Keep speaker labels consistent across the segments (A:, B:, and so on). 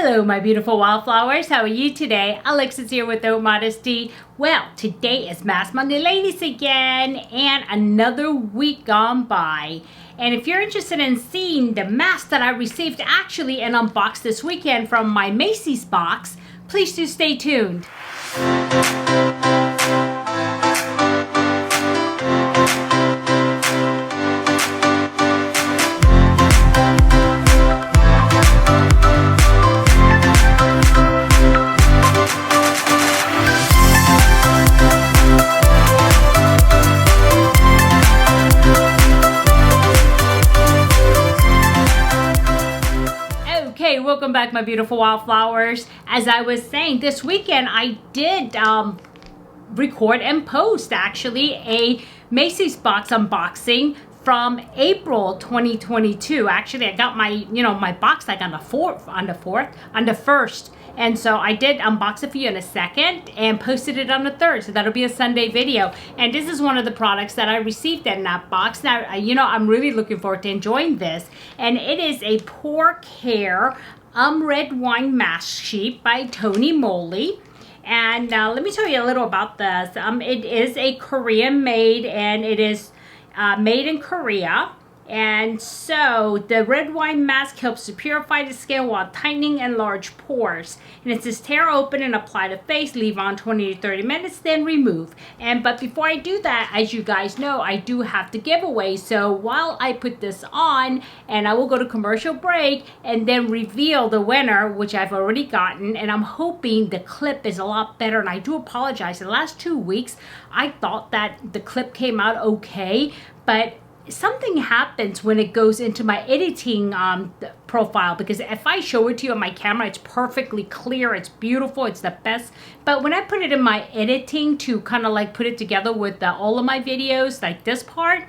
A: Hello, my beautiful wildflowers. How are you today? Alexis here with Modesty. Well, today is Mask Monday, ladies, again, and another week gone by. And if you're interested in seeing the mask that I received actually and unboxed this weekend from my Macy's box, please do stay tuned. Okay, welcome back, my beautiful wildflowers. As I was saying, this weekend I did record and post actually a Macy's box unboxing from April 2022. Actually, I got my, my box like on the 1st. And so I did unbox it for you in a second and posted it on the 3rd. So that'll be a Sunday video. And this is one of the products that I received in that box. Now, I'm really looking forward to enjoying this. And it is a Pore Care Red Wine Mask Sheet by Tony Moly. And let me tell you a little about this. It is a Korean made, and it is made in Korea. And so the red wine mask helps to purify the skin while tightening enlarged pores. And it says tear open and apply to face, leave on 20 to 30 minutes, then remove. But before I do that, as you guys know, I do have to give away. So while I put this on, and I will go to commercial break and then reveal the winner, which I've already gotten. And I'm hoping the clip is a lot better. And I do apologize. The last 2 weeks, I thought that the clip came out okay, but something happens when it goes into my editing profile, because if I show it to you on my camera, it's perfectly clear, it's beautiful, it's the best. But when I put it in my editing to kind of like put it together with all of my videos, like this part,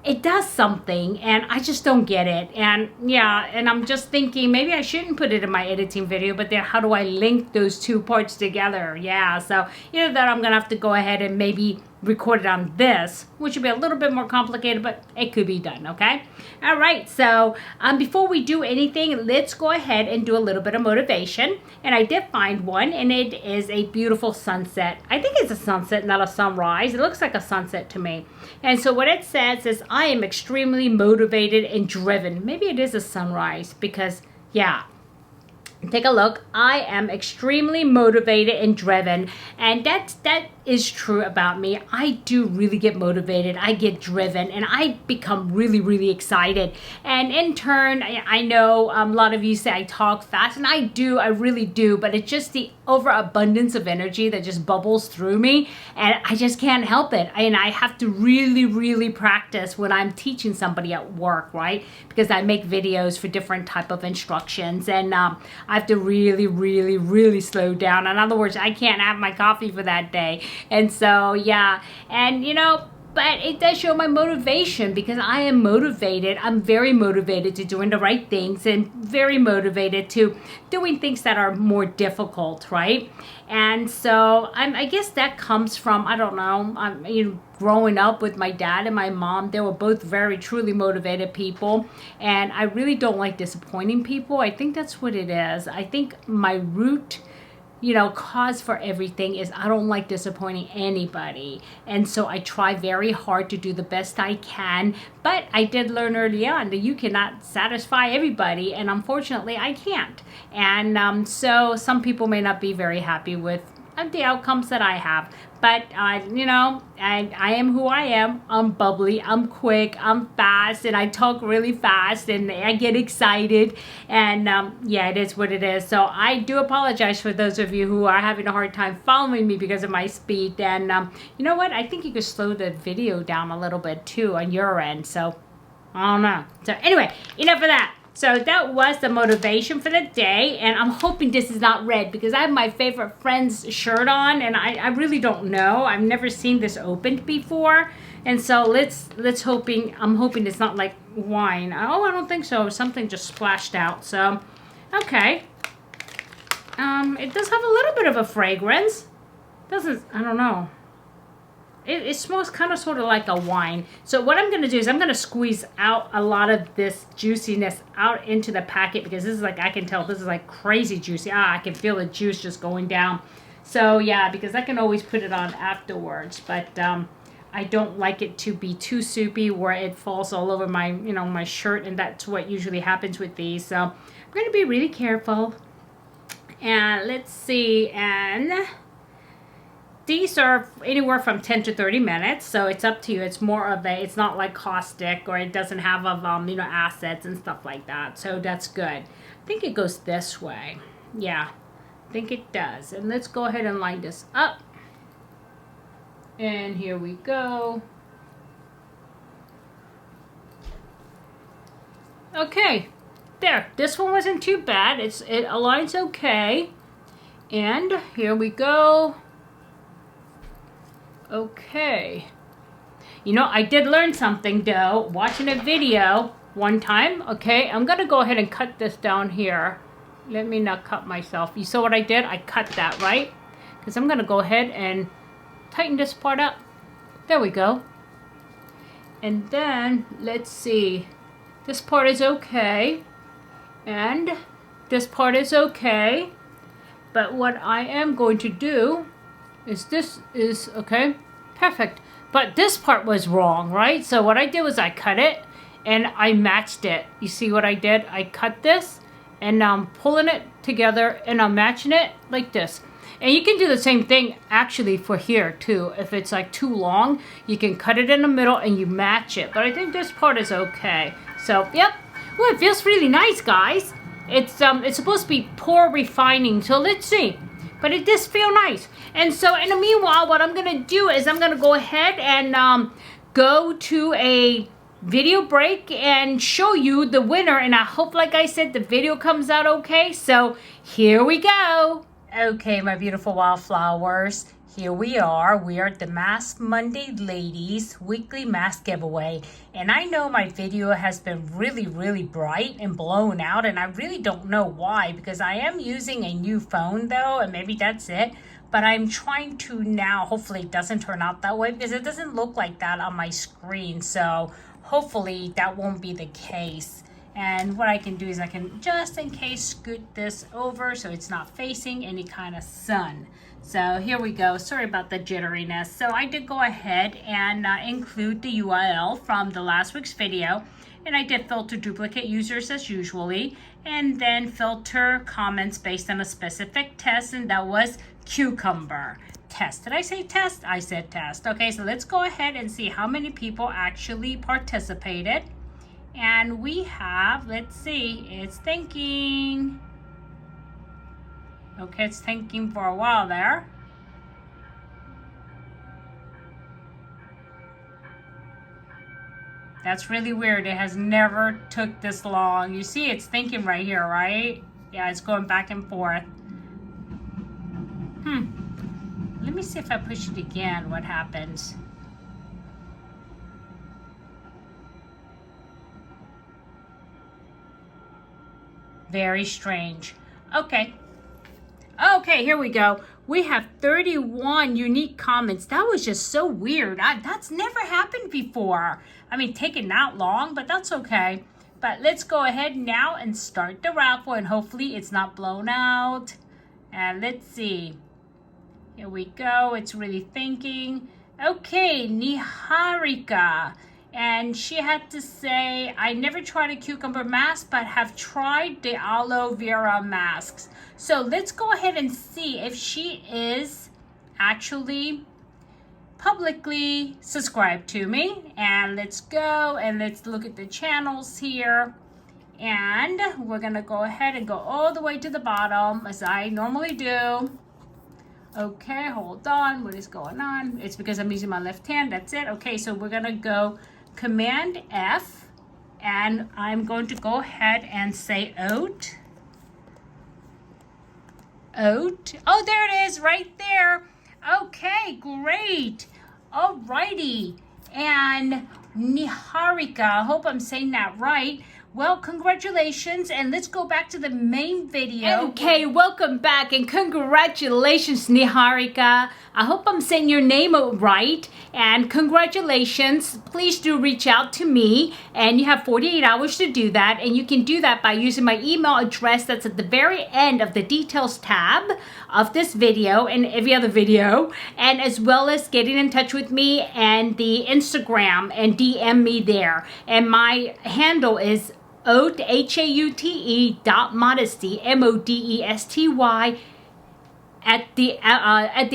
A: it does something and I just don't get it. And yeah, and I'm just thinking maybe I shouldn't put it in my editing video, but then how do I link those two parts together? Yeah, so that I'm gonna have to go ahead and maybe record it on this, which would be a little bit more complicated, but it could be done. Okay, all right, so before we do anything, let's go ahead and do a little bit of motivation. And I did find one, and it is a beautiful sunset. I think it's a sunset, not a sunrise. It looks like a sunset to me. And so what it says is, I am extremely motivated and driven. Maybe it is a sunrise, because yeah, take a look. I am extremely motivated and driven, and that is true about me. I do really get motivated, I get driven, and I become really, really excited. And in turn, I know a lot of you say I talk fast, and I do, I really do, but it's just the overabundance of energy that just bubbles through me, and I just can't help it. And I have to really, really practice when I'm teaching somebody at work, right? Because I make videos for different type of instructions, and I have to really, really, really slow down. In other words, I can't have my coffee for that day. And so, yeah, and but it does show my motivation, because I am motivated. I'm very motivated to doing the right things, and very motivated to doing things that are more difficult, right? And so I guess that comes from, I don't know, growing up with my dad and my mom. They were both very truly motivated people, and I really don't like disappointing people. I think that's what it is. I think my root cause for everything is I don't like disappointing anybody. And so I try very hard to do the best I can. But I did learn early on that you cannot satisfy everybody. And unfortunately, I can't. And so some people may not be very happy with the outcomes that I have. But, I am who I am. I'm bubbly, I'm quick, I'm fast, and I talk really fast, and I get excited. And, yeah, it is what it is. So I do apologize for those of you who are having a hard time following me because of my speed. And you know what? I think you could slow the video down a little bit, too, on your end. So, I don't know. So, anyway, enough of that. So that was the motivation for the day, and I'm hoping this is not red, because I have my favorite friend's shirt on, and I really don't know. I've never seen this opened before, and so I'm hoping it's not like wine. Oh, I don't think so. Something just splashed out. So, okay. It does have a little bit of a fragrance. I don't know. it smells kind of sort of like a wine. So what I'm going to do is I'm going to squeeze out a lot of this juiciness out into the packet, because this is like, I can tell this is like crazy juicy. I can feel the juice just going down. So yeah, because I can always put it on afterwards, but I don't like it to be too soupy where it falls all over my, my shirt, and that's what usually happens with these. So I'm going to be really careful. And let's see, and these are anywhere from 10 to 30 minutes, so it's up to you. It's more of a, it's not like caustic, or it doesn't have of acids and stuff like that. So that's good. I think it goes this way. Yeah, I think it does. And let's go ahead and line this up. And here we go. Okay, there. This one wasn't too bad. It aligns okay. And here we go. Okay. I did learn something though, watching a video one time. Okay, I'm gonna go ahead and cut this down here. Let me not cut myself. You saw what I did? I cut that, right? Because I'm gonna go ahead and tighten this part up. There we go. And then let's see. This part is okay. And this part is okay. But what I am going to do is this is okay, perfect. But this part was wrong, right? So what I did was I cut it and I matched it. You see what I did? I cut this and now I'm pulling it together and I'm matching it like this. And you can do the same thing actually for here too. If it's like too long, you can cut it in the middle and you match it. But I think this part is okay. So yep. Well, it feels really nice, guys. It's supposed to be pore refining. So let's see. But it does feel nice. And so in the meanwhile, what I'm going to do is I'm going to go ahead and go to a video break and show you the winner. And I hope, like I said, the video comes out okay. So here we go. Okay, my beautiful wildflowers. Here we are. We are at the Mask Monday Ladies Weekly Mask Giveaway. And I know my video has been really, really bright and blown out. And I really don't know why, because I am using a new phone though. And maybe that's it. But I'm trying to now, hopefully it doesn't turn out that way, because it doesn't look like that on my screen. So hopefully that won't be the case. And what I can do is I can, just in case, scoot this over so it's not facing any kind of sun. So here we go. Sorry about the jitteriness. So I did go ahead and include the URL from the last week's video. And I did filter duplicate users as usually. And then filter comments based on a specific test. And that was cucumber test. Did I say test? I said test. Okay, so let's go ahead and see how many people actually participated. And we have, let's see, it's thinking. Okay, it's thinking for a while there. That's really weird. It has never took this long. You see it's thinking right here, right? Yeah, it's going back and forth. Let me see if I push it again, what happens. Very strange. Okay. Okay, here we go. We have 31 unique comments. That was just so weird. That's never happened before. I mean, taking that long, but that's okay. But let's go ahead now and start the raffle, and hopefully it's not blown out. And let's see. Here we go. It's really thinking. Okay, Niharika. And she had to say, I never tried a cucumber mask, but have tried the aloe vera masks. So let's go ahead and see if she is actually publicly subscribed to me. And let's go and let's look at the channels here. And we're going to go ahead and go all the way to the bottom, as I normally do. Okay, hold on. What is going on? It's because I'm using my left hand. That's it. Okay, so we're going to go Command F, and I'm going to go ahead and say Haute. Haute. Oh, there it is, right there. Okay, great. Alrighty. And Niharika, I hope I'm saying that right. Well, congratulations, and let's go back to the main video. Okay, welcome back, and congratulations, Niharika. I hope I'm saying your name right, and congratulations. Please do reach out to me, and you have 48 hours to do that, and you can do that by using my email address that's at the very end of the details tab of this video and every other video, and as well as getting in touch with me and the Instagram and DM me there. And my handle is Haute, Haute .modesty, MODESTY at the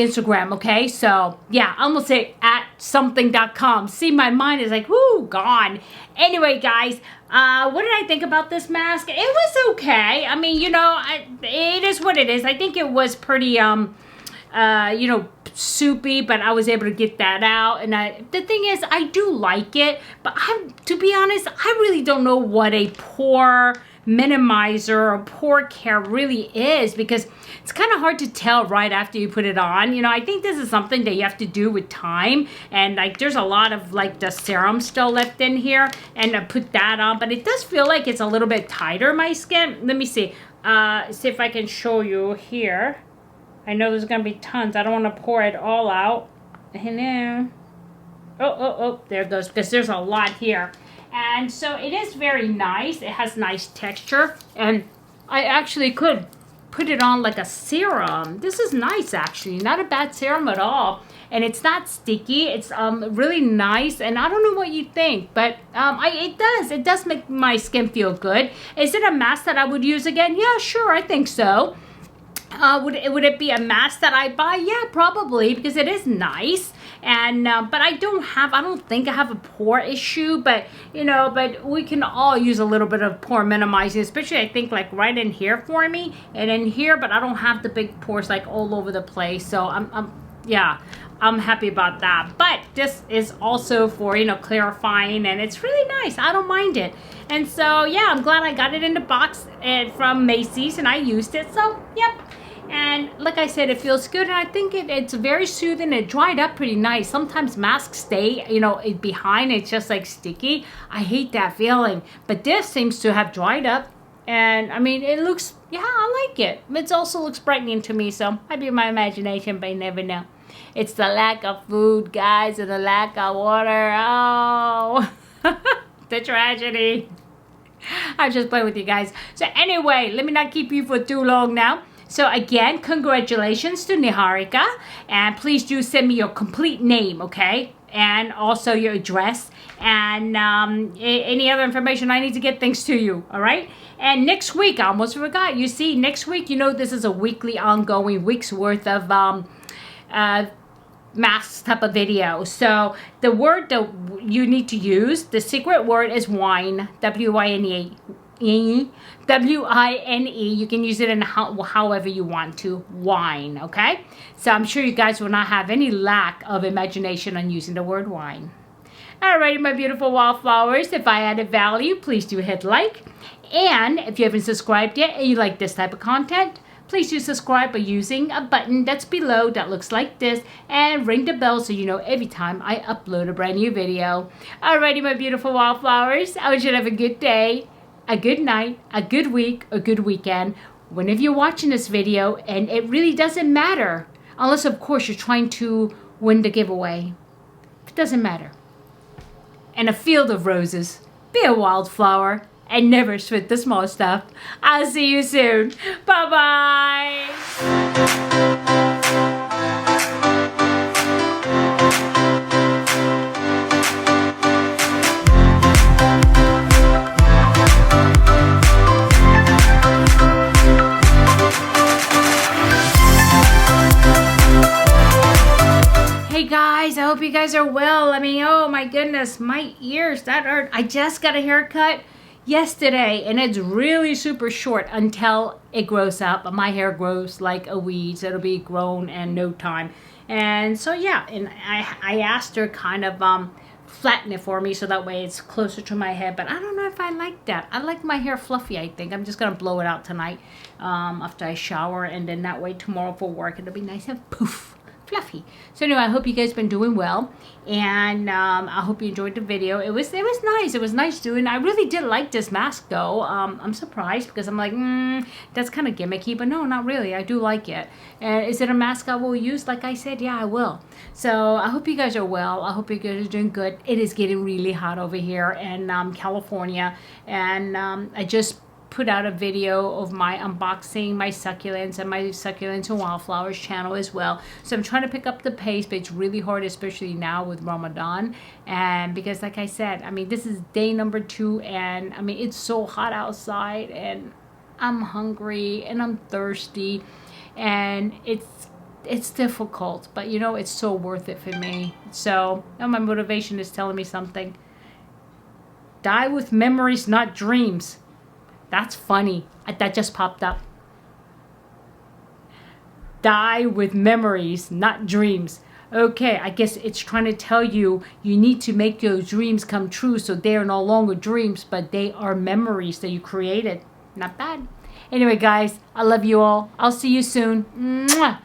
A: Instagram, okay? So yeah, I almost say at something.com. See, my mind is like, whoo, gone. Anyway, guys, what did I think about this mask? It was okay. I mean, you know, it is what it is. I think it was pretty, you know, soupy, but I was able to get that out. And the thing is, I do like it, but to be honest, I really don't know what a pore minimizer or pore care really is, because it's kind of hard to tell right after you put it on. You know, I think this is something that you have to do with time, and like there's a lot of like the serum still left in here, and I put that on, but it does feel like it's a little bit tighter, my skin. Let me see if I can show you here. I know there's going to be tons. I don't want to pour it all out. Hello. Oh, there it goes, because there's a lot here. And so it is very nice. It has nice texture. And I actually could put it on like a serum. This is nice, actually. Not a bad serum at all. And it's not sticky. It's really nice. And I don't know what you think, but it does make my skin feel good. Is it a mask that I would use again? Yeah, sure. I think so. Would it be a mask that I buy? Yeah, probably, because it is nice. And but I don't think I have a pore issue, but you know, but we can all use a little bit of pore minimizing, especially I think like right in here for me and in here, but I don't have the big pores like all over the place. So I'm happy about that. But this is also for, you know, clarifying, and it's really nice. I don't mind it. And so yeah, I'm glad I got it in the box from Macy's, and I used it. So yep. And like I said, it feels good, and I think it's very soothing. It dried up pretty nice. Sometimes masks stay, you know, behind. It's just like sticky. I hate that feeling. But this seems to have dried up, and I mean, it looks, yeah, I like it. It also looks brightening to me, so might be my imagination, but you never know. It's the lack of food, guys, and the lack of water. Oh, the tragedy. I'm just playing with you guys. So anyway, let me not keep you for too long now. So again, congratulations to Niharika, and please do send me your complete name, okay? And also your address and any other information I need to get things to you, all right? And next week, I almost forgot. You see, next week, you know, this is a weekly, ongoing, week's worth of masks type of video. So the word that you need to use, the secret word is wine, W-I-N-E. W-I-N-E. You can use it in however you want to. Wine, okay? So I'm sure you guys will not have any lack of imagination on using the word wine. Alrighty, my beautiful wildflowers. If I added value, please do hit like. And if you haven't subscribed yet and you like this type of content, please do subscribe by using a button that's below that looks like this, and ring the bell so you know every time I upload a brand new video. Alrighty, my beautiful wildflowers. I wish you have a good day, a good night, a good week, a good weekend, whenever you're watching this video, and it really doesn't matter, unless of course you're trying to win the giveaway. It doesn't matter. In a field of roses, be a wildflower and never sweat the small stuff. I'll see you soon. Bye-bye. Hey guys, I hope you guys are well. I mean, oh my goodness, my ears, that hurt. I just got a haircut yesterday, and it's really super short until it grows up. My hair grows like a weed, so it'll be grown in no time. And so yeah, and I asked her kind of flatten it for me so that way it's closer to my head, but I don't know if I like that. I like my hair fluffy. I think I'm just gonna blow it out tonight after I shower, and then that way tomorrow for work it'll be nice and poof. fluffy. So anyway, I hope you guys been doing well, and I hope you enjoyed the video. It was nice. It was nice doing. I really did like this mask though. I'm surprised because I'm like, that's kind of gimmicky, but no, not really. I do like it. And is it a mask I will use? Like I said, yeah, I will. So I hope you guys are well. I hope you guys are doing good. It is getting really hot over here in California, and I just put out a video of my unboxing my succulents and my succulents and wildflowers channel as well. So I'm trying to pick up the pace, but it's really hard, especially now with Ramadan. And because like I said, I mean, this is day number 2, and I mean, it's so hot outside, and I'm hungry and I'm thirsty, and it's difficult, but you know, it's so worth it for me. So now my motivation is telling me something. Die with memories, not dreams. That's funny. That just popped up. Die with memories, not dreams. Okay, I guess it's trying to tell you you need to make your dreams come true, so they are no longer dreams, but they are memories that you created. Not bad. Anyway, guys, I love you all. I'll see you soon. Mwah!